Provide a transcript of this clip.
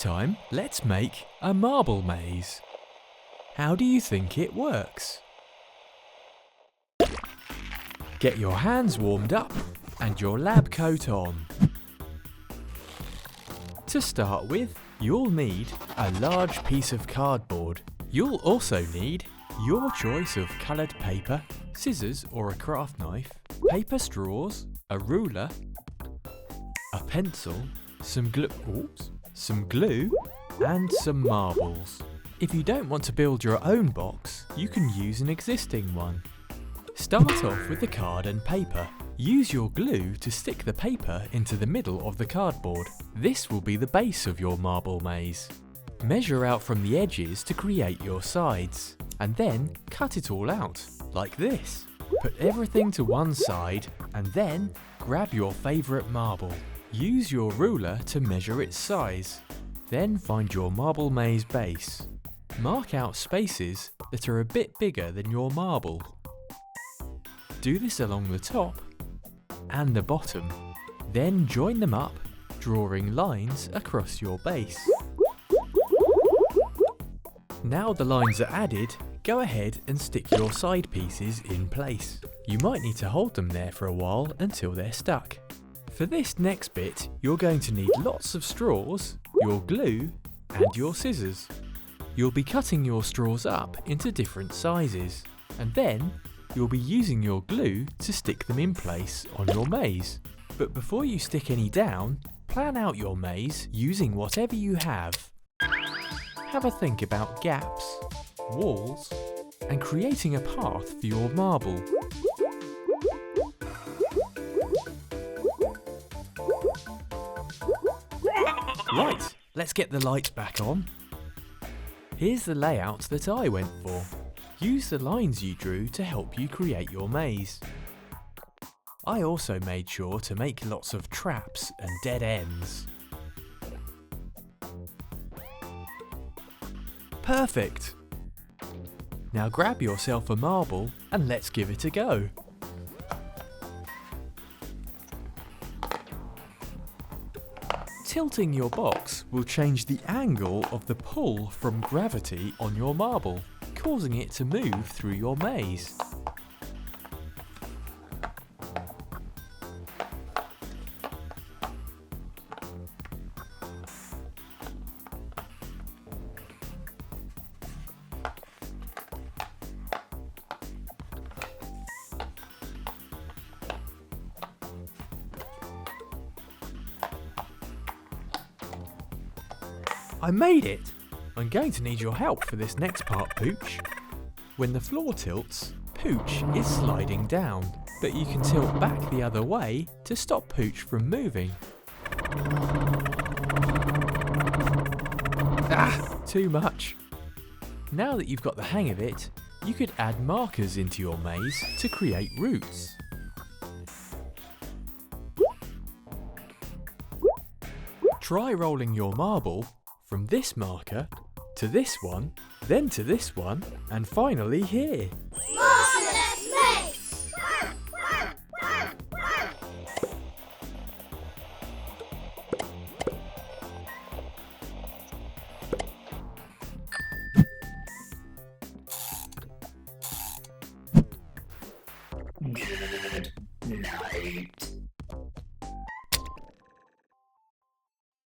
time, let's make a marble maze. How do you think it works? Get your hands warmed up and your lab coat on. To start with, you'll need a large piece of cardboard. You'll also need your choice of coloured paper, scissors or a craft knife, paper straws, a ruler, a pencil, some glue and some marbles. If you don't want to build your own box, you can use an existing one. Start off with the card and paper. Use your glue to stick the paper into the middle of the cardboard. This will be the base of your marble maze. Measure out from the edges to create your sides, and then cut it all out, like this. Put everything to one side, and then grab your favourite marble. Use your ruler to measure its size. Then find your marble maze base. Mark out spaces that are a bit bigger than your marble. Do this along the top and the bottom. Then join them up, drawing lines across your base. Now the lines are added, go ahead and stick your side pieces in place. You might need to hold them there for a while until they're stuck. For this next bit, you're going to need lots of straws, your glue and your scissors. You'll be cutting your straws up into different sizes, and then you'll be using your glue to stick them in place on your maze. But before you stick any down, plan out your maze using whatever you have. Have a think about gaps, walls, and creating a path for your marble. Right, let's get the lights back on. Here's the layout that I went for. Use the lines you drew to help you create your maze. I also made sure to make lots of traps and dead ends. Perfect! Now grab yourself a marble and let's give it a go. Tilting your box will change the angle of the pull from gravity on your marble, causing it to move through your maze. I made it! I'm going to need your help for this next part, Pooch. When the floor tilts, Pooch is sliding down, but you can tilt back the other way to stop Pooch from moving. Ah, too much. Now that you've got the hang of it, you could add markers into your maze to create routes. Try rolling your marble from this marker to this one, then to this one, and finally here.